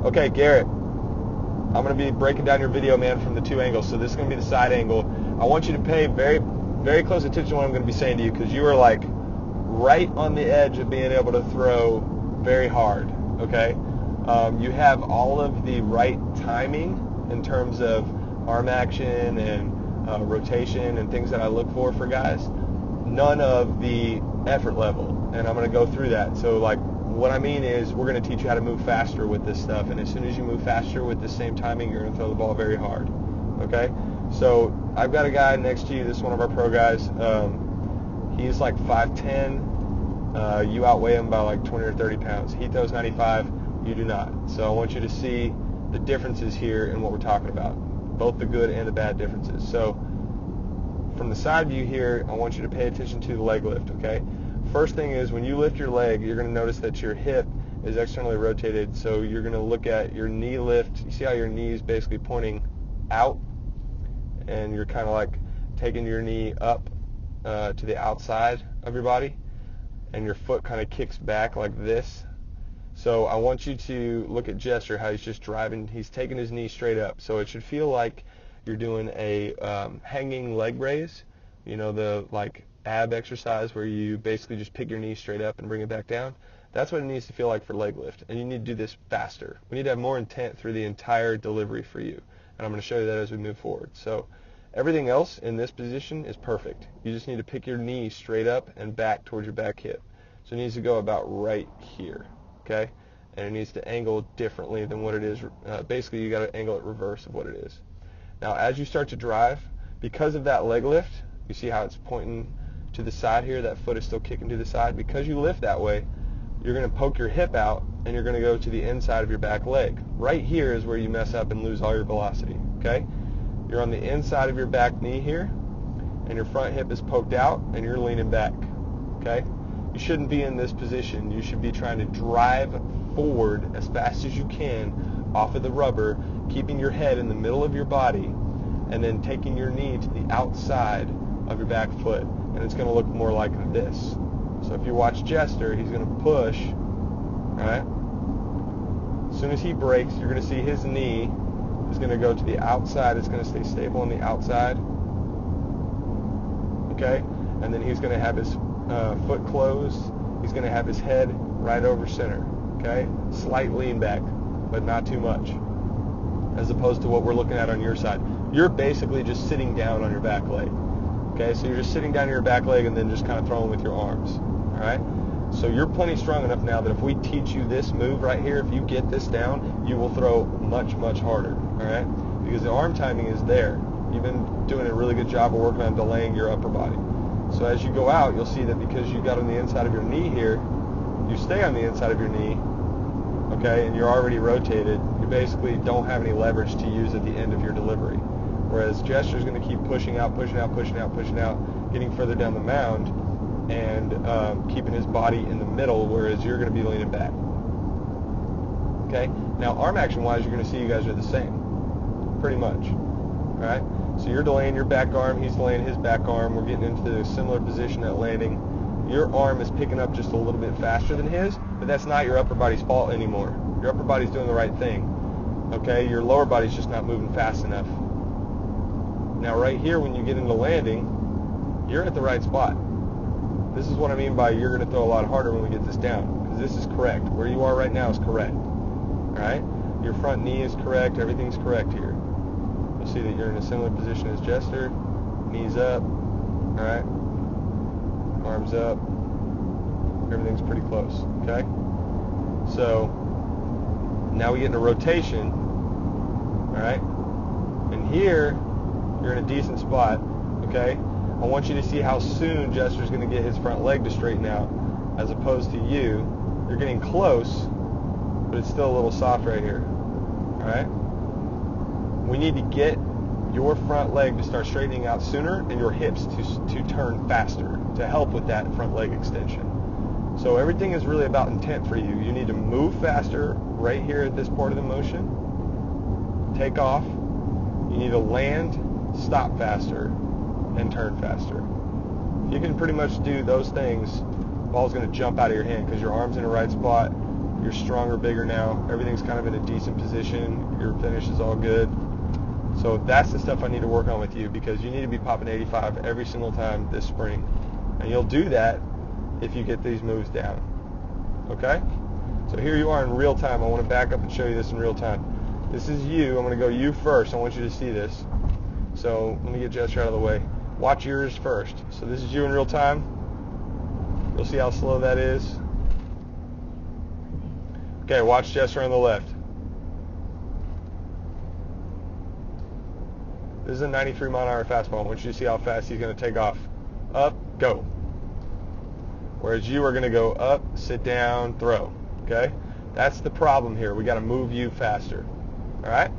Okay, Garrett, I'm going to be breaking down your video, man, from the two angles. So this is going to be the side angle. I want you to pay very, very close attention to what I'm going to be saying to you, because you are like right on the edge of being able to throw very hard, okay? You have all of the right timing in terms of arm action and rotation and things that I look for guys. None of the effort level, and I'm going to go through that. So like what I mean is we're going to teach you how to move faster with this stuff, and as soon as you move faster with the same timing, you're going to throw the ball very hard, okay? So I've got a guy next to you. This is one of our pro guys. He's like 5'10". You outweigh him by like 20 or 30 pounds. He throws 95. You do not. So I want you to see the differences here in what we're talking about, both the good and the bad differences. So from the side view here, I want you to pay attention to the leg lift, okay? First thing is when you lift your leg, you're going to notice that your hip is externally rotated. So you're going to look at your knee lift. You see how your knee is basically pointing out, and you're kind of like taking your knee up to the outside of your body, and your foot kind of kicks back like this. So I want you to look at Jester, how he's just driving. He's taking his knee straight up. So it should feel like you're doing a hanging leg raise, you know, the like ab exercise where you basically just pick your knee straight up and bring it back down. That's what it needs to feel like for leg lift, and you need to do this faster. We need to have more intent through the entire delivery for you, and I'm going to show you that as we move forward. So everything else in this position is perfect. You just need to pick your knee straight up and back towards your back hip. So it needs to go about right here, okay? And it needs to angle differently than what it is. Basically, you got to angle it reverse of what it is. Now, as you start to drive, because of that leg lift, you see how it's pointing to the side here, that foot is still kicking to the side. Because you lift that way, you're going to poke your hip out, and you're going to go to the inside of your back leg. Right here is where you mess up and lose all your velocity, okay? You're on the inside of your back knee here, and your front hip is poked out, and you're leaning back, okay? You shouldn't be in this position. You should be trying to drive forward as fast as you can off of the rubber, keeping your head in the middle of your body, and then taking your knee to the outside of your back foot, and it's going to look more like this. So if you watch Jester, he's going to push, right? As soon as he brakes, you're going to see his knee is going to go to the outside. It's going to stay stable on the outside, okay? And then he's going to have his foot closed. He's going to have his head right over center, okay? Slight lean back, but not too much, as opposed to what we're looking at on your side. You're basically just sitting down on your back leg, okay? So you're just sitting down on your back leg and then just kind of throwing with your arms, all right? So you're plenty strong enough now that if we teach you this move right here, if you get this down, you will throw much, much harder, all right? Because the arm timing is there. You've been doing a really good job of working on delaying your upper body. So as you go out, you'll see that because you got on the inside of your knee here, you stay on the inside of your knee, okay, and you're already rotated. You basically don't have any leverage to use at the end of your delivery. Whereas Jester's going to keep pushing out, pushing out, pushing out, pushing out, getting further down the mound, and keeping his body in the middle, whereas you're going to be leaning back. Okay? Now, arm action-wise, you're going to see you guys are the same, pretty much. All right? So you're delaying your back arm, he's delaying his back arm. We're getting into a similar position at landing. Your arm is picking up just a little bit faster than his, but that's not your upper body's fault anymore. Your upper body's doing the right thing. Okay? Your lower body's just not moving fast enough. Now, right here, when you get into landing, you're at the right spot. This is what I mean by you're going to throw a lot harder when we get this down, because this is correct. Where you are right now is correct. All right? Your front knee is correct. Everything's correct here. You'll see that you're in a similar position as Jester. Knees up. All right? Arms up. Everything's pretty close. Okay? So now we get into rotation. All right? And here, you're in a decent spot. Okay? I want you to see how soon Jester's going to get his front leg to straighten out, as opposed to you. You're getting close, but it's still a little soft right here. All right? We need to get your front leg to start straightening out sooner and your hips to turn faster to help with that front leg extension. So everything is really about intent for you. You need to move faster right here at this part of the motion. Take off. You need to land, stop faster, and turn faster. You can pretty much do those things. The ball's going to jump out of your hand because your arm's in the right spot, You're stronger, bigger now. Everything's kind of in a decent position. Your finish is all good. So that's the stuff I need to work on with you, because you need to be popping 85 every single time this spring. And you'll do that if you get these moves down. Okay? So here you are in real time. I want to back up and show you this in real time. This is you. I'm going to go you first. I want you to see this. So let me get Jester out of the way. Watch yours first. So this is you in real time. You'll see how slow that is. Okay, watch Jester on the left. This is a 93 mile an hour fastball. I want you to see how fast he's going to take off. Up, go. Whereas you are going to go up, sit down, throw. Okay? That's the problem here. We got to move you faster. All right?